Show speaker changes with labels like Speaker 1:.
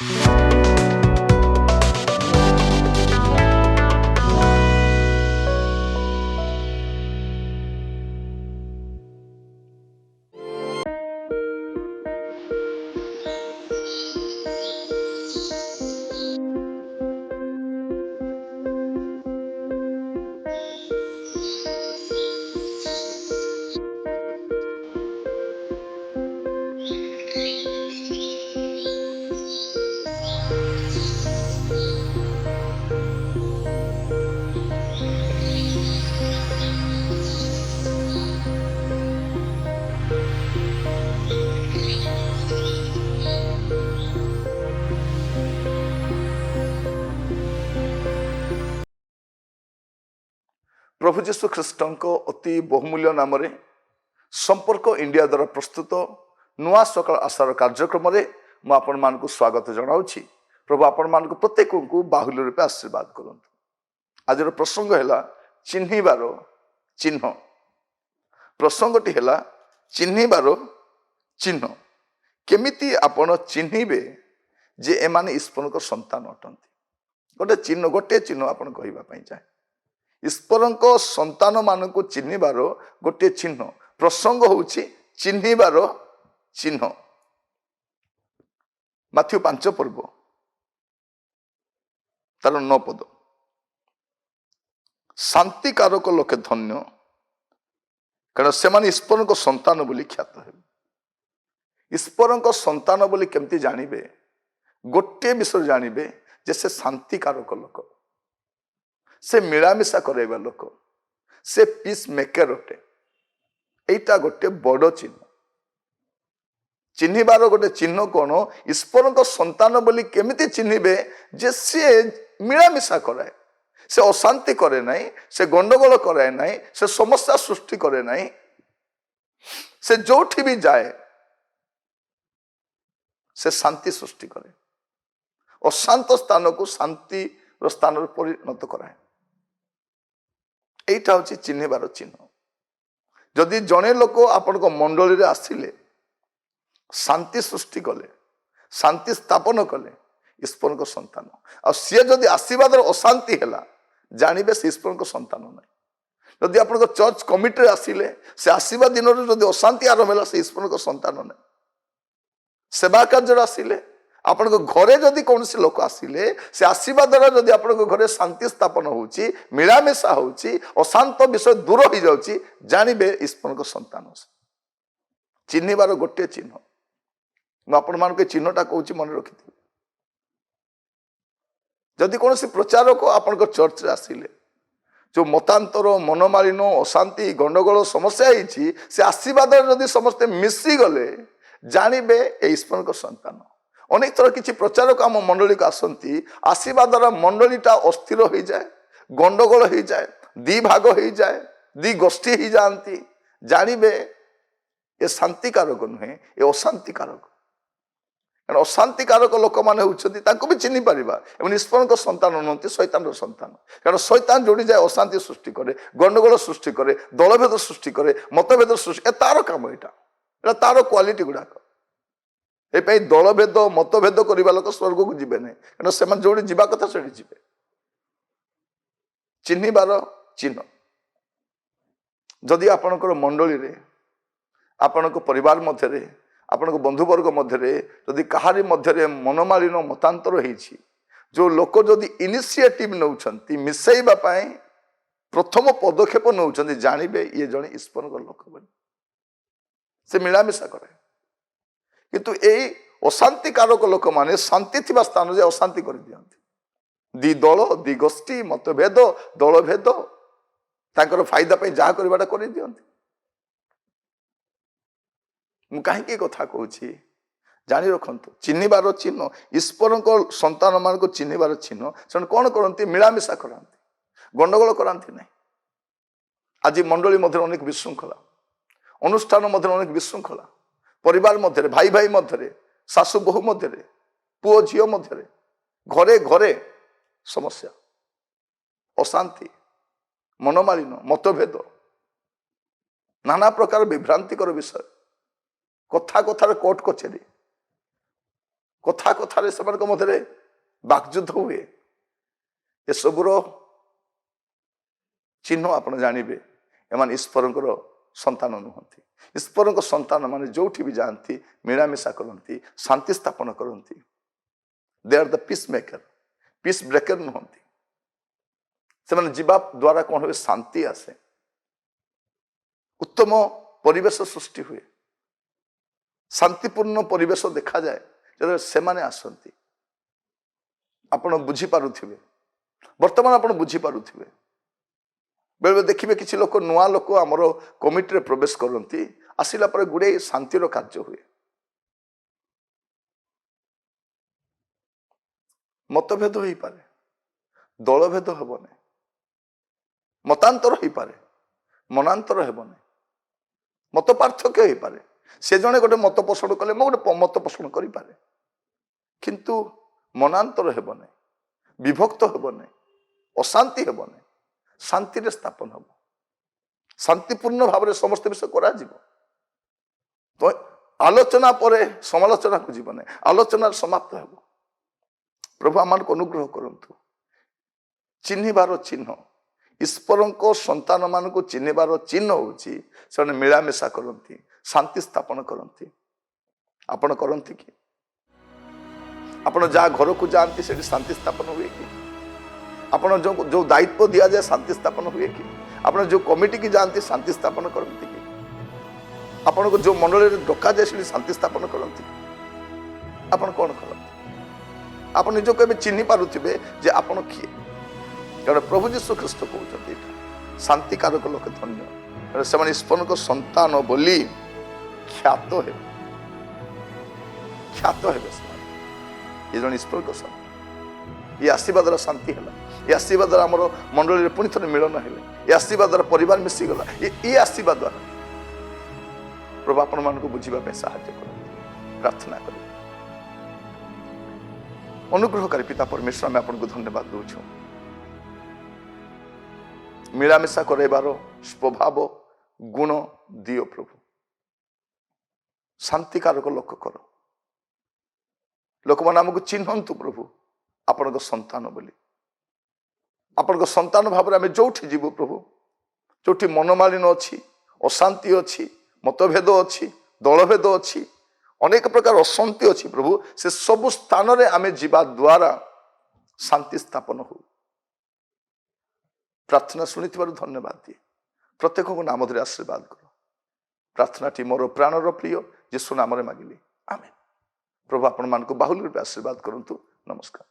Speaker 1: प्रभु जीशु ख्रीष्टଙ୍କ ଅତି ବହୁମୂଲ୍ୟ ନାମରେ ସମ୍ପର୍କ ଇଣ୍ଡିଆ ଦ୍ୱାରା ପ୍ରସ୍ତୁତ ନୂଆ ସକାଳ ଆଶାର କାର୍ଯ୍ୟକ୍ରମରେ ମୁଁ ଆପଣମାନଙ୍କୁ ସ୍ୱାଗତ ଜଣାଉଛି। ପ୍ରଭୁ ଆପଣମାନଙ୍କୁ ପ୍ରତ୍ୟେକଙ୍କୁ ବାହୁଲ୍ୟ ରୂପେ ଆଶୀର୍ବାଦ କରନ୍ତୁ। ଆଜିର ପ୍ରସଙ୍ଗ ହେଲା ଚିହ୍ନିବାର ଚିହ୍ନ। ପ୍ରସଙ୍ଗଟି ହେଲା ଚିହ୍ନିବାର ଚିହ୍ନ। କେମିତି ଆପଣ ଚିହ୍ନିବେ ଯେ ଏମାନେ ଈଶ୍ୱରଙ୍କ ସନ୍ତାନ ଅଟନ୍ତି? ଗୋଟିଏ ଚିହ୍ନ ଆପଣ କହିବା ପାଇଁ ଚାହେଁ। ଈଶ୍ୱରଙ୍କ ସନ୍ତାନ ମାନଙ୍କୁ ଚିହ୍ନିବାର ଗୋଟିଏ ଚିହ୍ନ। ପ୍ରସଙ୍ଗ ହେଉଛି ଚିହ୍ନିବାର ଚିହ୍ନ। ମାଥ୍ୟୁ 5 ପର୍ବ ତାର 9 ପଦ। ଶାନ୍ତିକାରକ ଲୋକେ ଧନ୍ୟ, କାରଣ ସେମାନେ ଈଶ୍ୱରଙ୍କ ସନ୍ତାନ ବୋଲି ଖ୍ୟାତ ହେବେ। ଈଶ୍ୱରଙ୍କ ସନ୍ତାନ ବୋଲି କେମିତି ଜାଣିବେ? ଗୋଟିଏ ବିଷୟ ଜାଣିବେ ଯେ ସେ ଶାନ୍ତିକାରକ ଲୋକ, ସେ ମିଳାମିଶା କରାଇବା ଲୋକ, ସେ ପିସ୍ ମେକର ଅଟେ। ଏଇଟା ଗୋଟେ ବଡ଼ ଚିହ୍ନ। ଚିହ୍ନିବାର ଗୋଟେ ଚିହ୍ନ କ'ଣ? ଈଶ୍ୱରଙ୍କ ସନ୍ତାନ ବୋଲି କେମିତି ଚିହ୍ନିବେ? ଯେ ସିଏ ମିଳାମିଶା କରାଏ, ସେ ଅଶାନ୍ତି କରେ ନାହିଁ, ସେ ଗଣ୍ଡଗୋଳ କରାଏ ନାହିଁ, ସେ ସମସ୍ୟା ସୃଷ୍ଟି କରେ ନାହିଁ। ସେ ଯୋଉଠି ବି ଯାଏ ସେ ଶାନ୍ତି ସୃଷ୍ଟି କରେ, ଅଶାନ୍ତ ସ୍ଥାନକୁ ଶାନ୍ତିର ସ୍ଥାନରେ ପରିଣତ କରାଏ। এইটা হচ্ছে চিহ্নিবার চিহ্ন। যদি জনে লোক আপনার মণ্ডলীরে আসলে শান্তি সৃষ্টি কলে, শান্তি স্থাপন কলে, ଈଶ୍ୱରଙ୍କ ସନ୍ତାନ। ଆଉ ସିଏ ଯଦି ଆଶୀର୍ବାଦର ଅଶାନ୍ତି ହେଲା, ଜାଣିବେ ସେ ଈଶ୍ୱରଙ୍କ ସନ୍ତାନ ନାହିଁ। ଯଦି ଆପଣଙ୍କ ଚର୍ଚ୍ଚ କମିଟିରେ ଆସିଲେ ସେ ଆସିବା ଦିନରେ ଯଦି ଅଶାନ୍ତି ଆରମ୍ଭ ହେଲା, ସେ ଈଶ୍ୱରଙ୍କ ସନ୍ତାନ ନାହିଁ। ସେବା କାର୍ଯ୍ୟରେ ଆସିଲେ, ଆପଣଙ୍କ ଘରେ ଯଦି କୌଣସି ଲୋକ ଆସିଲେ, ସେ ଆସିବା ଦ୍ୱାରା ଯଦି ଆପଣଙ୍କ ଘରେ ଶାନ୍ତି ସ୍ଥାପନ ହେଉଛି, ମିଳାମିଶା ହେଉଛି, ଅଶାନ୍ତ ବିଷୟ ଦୂର ହେଇଯାଉଛି, ଜାଣିବେ ଈଶ୍ୱରଙ୍କ ସନ୍ତାନ। ଚିହ୍ନିବାର ଗୋଟିଏ ଚିହ୍ନ। ମୁଁ ଆପଣମାନଙ୍କୁ ଏ ଚିହ୍ନଟା କହୁଛି, ମନେ ରଖିଥିବେ। ଯଦି କୌଣସି ପ୍ରଚାରକ ଆପଣଙ୍କ ଚର୍ଚ୍ଚରେ ଆସିଲେ, ଯେଉଁ ମତାନ୍ତର, ମନମାଳିନ, ଅଶାନ୍ତି, ଗଣ୍ଡଗୋଳ ସମସ୍ୟା ହେଇଛି, ସେ ଆସିବା ଦ୍ୱାରା ଯଦି ସମସ୍ତେ ମିଶିଗଲେ, ଜାଣିବେ ଏ ଈଶ୍ୱରଙ୍କ ସନ୍ତାନ। ଅନେକ ଥର କିଛି ପ୍ରଚାରକ ଆମ ମଣ୍ଡଳୀକୁ ଆସନ୍ତି, ଆସିବା ଦ୍ୱାରା ମଣ୍ଡଳୀଟା ଅସ୍ଥିର ହେଇଯାଏ, ଗଣ୍ଡଗୋଳ ହେଇଯାଏ, ଦି ଭାଗ ହେଇଯାଏ, ଦି ଗୋଷ୍ଠୀ ହେଇଯାଆନ୍ତି। ଜାଣିବେ ଏ ଶାନ୍ତିକାରକ ନୁହେଁ, ଏ ଅଶାନ୍ତିକାରକ। କାରଣ ଅଶାନ୍ତିକାରକ ଲୋକମାନେ ହେଉଛନ୍ତି, ତାଙ୍କୁ ବି ଚିହ୍ନି ପାରିବା, ଏମାନେ ଈଶ୍ୱରଙ୍କ ସନ୍ତାନ ନୁହନ୍ତି, ଶୈତାନର ସନ୍ତାନ। କାରଣ ଶୈତାନ ଯୋଡ଼ି ଯାଏ ଅଶାନ୍ତି ସୃଷ୍ଟି କରେ, ଗଣ୍ଡଗୋଳ ସୃଷ୍ଟି କରେ, ଦଳଭେଦ ସୃଷ୍ଟି କରେ, ମତଭେଦ ସୃଷ୍ଟି, ତାର କାମ। ଏଇଟା ତାର କ୍ୱାଲିଟି ଗୁଡାକ। ଏଇପାଇଁ ଦଳଭେଦ, ମତଭେଦ କରିବା ଲୋକ ସ୍ୱର୍ଗକୁ ଯିବେ ନାହିଁ, କାରଣ ସେମାନେ ଯୋଉଠି ଯିବା କଥା ସେଠି ଯିବେ। ଚିହ୍ନିବାର ଚିହ୍ନ। ଯଦି ଆପଣଙ୍କର ମଣ୍ଡଳୀରେ, ଆପଣଙ୍କ ପରିବାର ମଧ୍ୟରେ, ଆପଣଙ୍କ ବନ୍ଧୁବର୍ଗ ମଧ୍ୟରେ ଯଦି କାହାରି ମଧ୍ୟରେ ମନମାଳିନ, ମତାନ୍ତର ହେଇଛି, ଯେଉଁ ଲୋକ ଯଦି ଇନିସିଏଟିଭ ନେଉଛନ୍ତି, ମିଶାଇବା ପାଇଁ ପ୍ରଥମ ପଦକ୍ଷେପ ନେଉଛନ୍ତି, ଜାଣିବେ ଇଏ ଜଣେ ଈଶ୍ୱରଙ୍କ ଲୋକ ବୋଲି। ସେ ମିଳାମିଶା କରେ। କିନ୍ତୁ ଏଇ ଅଶାନ୍ତିକାରକ ଲୋକମାନେ ଶାନ୍ତି ଥିବା ସ୍ଥାନରେ ଅଶାନ୍ତି କରିଦିଅନ୍ତି। ଦି ଦଳ, ଦି ଗୋଷ୍ଠୀ, ମତଭେଦ, ଦଳଭେଦ, ତାଙ୍କର ଫାଇଦା ପାଇଁ ଯାହା କରିବାଟା କରିଦିଅନ୍ତି। ମୁଁ କାହିଁକି କଥା କହୁଛି ଜାଣି ରଖନ୍ତୁ। ଚିହ୍ନିବାର ଚିହ୍ନ, ଈଶ୍ୱରଙ୍କ ସନ୍ତାନ ମାନଙ୍କୁ ଚିହ୍ନିବାର ଚିହ୍ନ। ସେମାନେ କ'ଣ କରନ୍ତି? ମିଳାମିଶା କରାନ୍ତି, ଗଣ୍ଡଗୋଳ କରାନ୍ତି ନାହିଁ। ଆଜି ମଣ୍ଡଳୀ ମଧ୍ୟରେ ଅନେକ ବିଶୃଙ୍ଖଳା, ଅନୁଷ୍ଠାନ ମଧ୍ୟରେ ଅନେକ ବିଶୃଙ୍ଖଳା, ପରିବାର ମଧ୍ୟରେ, ଭାଇ ଭାଇ ମଧ୍ୟରେ, ଶାଶୁ ବୋହୂ ମଧ୍ୟରେ, ପୁଅ ଝିଅ ମଧ୍ୟରେ, ଘରେ ଘରେ ସମସ୍ୟା, ଅଶାନ୍ତି, ମନମାଳିନ, ମତଭେଦ, ନାନା ପ୍ରକାର ବିଭ୍ରାନ୍ତିକର ବିଷୟ, କଥା କଥାରେ କୋର୍ଟ କଚେରୀ, କଥା କଥାରେ ସେମାନଙ୍କ ମଧ୍ୟରେ ବାକ୍ଯୁଦ୍ଧ ହୁଏ। ଏସବୁର ଚିହ୍ନ ଆପଣ ଜାଣିବେ ଏମାନେ ଈଶ୍ୱରଙ୍କର ସନ୍ତାନ ନୁହନ୍ତି। ଈଶ୍ୱରଙ୍କ ସନ୍ତାନ ମାନେ ଯୋଉଠି ବି ଯାଆନ୍ତି ମିଳାମିଶା କରନ୍ତି, ଶାନ୍ତି ସ୍ଥାପନ କରନ୍ତି। ଦେ ଆର୍ ଦ ପିସ୍ ମେକର, ପିସ୍ ବ୍ରେକର ନୁହନ୍ତି। ସେମାନେ ଯିବା ଦ୍ୱାରା କଣ ହୁଏ? ଶାନ୍ତି ଆସେ, ଉତ୍ତମ ପରିବେଶ ସୃଷ୍ଟି ହୁଏ, ଶାନ୍ତିପୂର୍ଣ୍ଣ ପରିବେଶ ଦେଖାଯାଏ ଯେତେବେଳେ ସେମାନେ ଆସନ୍ତି। ଆପଣ ବୁଝିପାରୁଥିବେ, ବର୍ତ୍ତମାନ ଆପଣ ବୁଝିପାରୁଥିବେ, ବେଳେବେଳେ ଦେଖିବେ କିଛି ଲୋକ ନୂଆ ଲୋକ ଆମର କମିଟିରେ ପ୍ରବେଶ କରନ୍ତି, ଆସିଲା ପରେ ଗୁଡ଼ାଏ ଶାନ୍ତିର କାର୍ଯ୍ୟ ହୁଏ। ମତଭେଦ ହେଇପାରେ, ଦଳଭେଦ ହେବନି, ମତାନ୍ତର ହେଇପାରେ, ମନାନ୍ତର ହେବନି, ମତ ପାର୍ଥକ୍ୟ ହେଇପାରେ। ସେ ଜଣେ ଗୋଟେ ମତ ପୋଷଣ କଲେ ମୁଁ ଗୋଟେ ମତ ପୋଷଣ କରିପାରେ, କିନ୍ତୁ ମନାନ୍ତର ହେବନି, ବିଭକ୍ତ ହେବନି, ଅଶାନ୍ତି ହେବନି, ଶାନ୍ତିରେ ସ୍ଥାପନ ହେବ, ଶାନ୍ତିପୂର୍ଣ୍ଣ ଭାବରେ ସମସ୍ତ ବିଷୟ କରାଯିବ। ତ ଆଲୋଚନା ପରେ ସମାଲୋଚନାକୁ ଯିବ ନାହିଁ, ଆଲୋଚନାର ସମାପ୍ତ ହେବ। ପ୍ରଭୁ ଆମମାନଙ୍କୁ ଅନୁଗ୍ରହ କରନ୍ତୁ। ଚିହ୍ନିବାର ଚିହ୍ନ, ଈଶ୍ୱରଙ୍କ ସନ୍ତାନ ମାନଙ୍କୁ ଚିହ୍ନିବାର ଚିହ୍ନ ହେଉଛି ସେମାନେ ମିଳାମିଶା କରନ୍ତି, ଶାନ୍ତି ସ୍ଥାପନ କରନ୍ତି। ଆପଣ କରନ୍ତି କି? ଆପଣ ଯାହା ଘରକୁ ଯାଆନ୍ତି ସେଠି ଶାନ୍ତି ସ୍ଥାପନ ହୁଏ କି? ଆପଣ ଯୋଉ ଦାୟିତ୍ୱ ଦିଆଯାଏ ଶାନ୍ତି ସ୍ଥାପନ ହୁଏ କି? ଆପଣ ଯୋଉ କମିଟିକି ଯାଆନ୍ତି ଶାନ୍ତି ସ୍ଥାପନ କରନ୍ତି କି? ଆପଣଙ୍କୁ ଯୋଉ ମଣ୍ଡଳୀରେ ଡକାଯାଏ ସେଠି ଶାନ୍ତି ସ୍ଥାପନ କରନ୍ତି କି? ଆପଣ କଣ କରନ୍ତି? ଆପଣ ନିଜକୁ ଏବେ ଚିହ୍ନି ପାରୁଥିବେ ଯେ ଆପଣ କିଏ। କାରଣ ପ୍ରଭୁ ଯୀଶୁ ଖ୍ରୀଷ୍ଟ କହୁଛନ୍ତି ଏଇଟା, ଶାନ୍ତିକାରକ ଲୋକ ଧନ୍ୟ, କାରଣ ସେମାନେ ଈଶ୍ୱରଙ୍କ ସନ୍ତାନ ବୋଲି ଖ୍ୟାତ ହେବେ। ଖ୍ୟାତ ହେବେ ସେମାନେ, ଏ ଜଣେ ଈଶ୍ୱରଙ୍କ ସନ୍ତାନ। ଏ ଆସିବା ଦ୍ୱାରା ଶାନ୍ତି ହେଲା, ଏ ଆସିବା ଦ୍ୱାରା ଆମର ମଣ୍ଡଳୀରେ ପୁଣି ଥରେ ମିଳନ ହେଲେ, ଏ ଆସିବା ଦ୍ୱାରା ପରିବାର ମିଶିଗଲା, ଏ ଆସିବା ଦ୍ୱାରା। ପ୍ରଭୁ ଆପଣମାନଙ୍କୁ ବୁଝିବା ପାଇଁ ସାହାଯ୍ୟ କରନ୍ତୁ। ପ୍ରାର୍ଥନା କରିବେ। ଅନୁଗ୍ରହକାରୀ ପିତା ପରମେଶ୍ୱର, ଆମେ ଆପଣଙ୍କୁ ଧନ୍ୟବାଦ ଦେଉଛୁ। ମିଳାମିଶା କରାଇବାର ସ୍ୱଭାବ ଗୁଣ ଦିଅ ପ୍ରଭୁ। ଶାନ୍ତିକାରକ ଲୋକ କର, ଲୋକମାନେ ଆମକୁ ଚିହ୍ନନ୍ତୁ ପ୍ରଭୁ ଆପଣଙ୍କ ସନ୍ତାନ ବୋଲି। ଆପଣଙ୍କ ସନ୍ତାନ ଭାବରେ ଆମେ ଯୋଉଠି ଯିବୁ ପ୍ରଭୁ, ଯୋଉଠି ମନମାଳିନ ଅଛି, ଅଶାନ୍ତି ଅଛି, ମତଭେଦ ଅଛି, ଦଳଭେଦ ଅଛି, ଅନେକ ପ୍ରକାର ଅଶାନ୍ତି ଅଛି ପ୍ରଭୁ, ସେ ସବୁ ସ୍ଥାନରେ ଆମେ ଯିବା ଦ୍ୱାରା ଶାନ୍ତି ସ୍ଥାପନ ହଉ। ପ୍ରାର୍ଥନା ଶୁଣିଥିବାରୁ ଧନ୍ୟବାଦ ଦିଏ। ପ୍ରତ୍ୟେକଙ୍କ ନାମ ଧରି ଆଶୀର୍ବାଦ କର। ପ୍ରାର୍ଥନାଟି ମୋର ପ୍ରାଣର ପ୍ରିୟ ଯୀଶୁ ନାମରେ ମାଗିଲି, ଆମେନ୍। ପ୍ରଭୁ ଆପଣମାନଙ୍କୁ ବାହୁଲ୍ୟ ରୂପେ ଆଶୀର୍ବାଦ କରନ୍ତୁ। ନମସ୍କାର।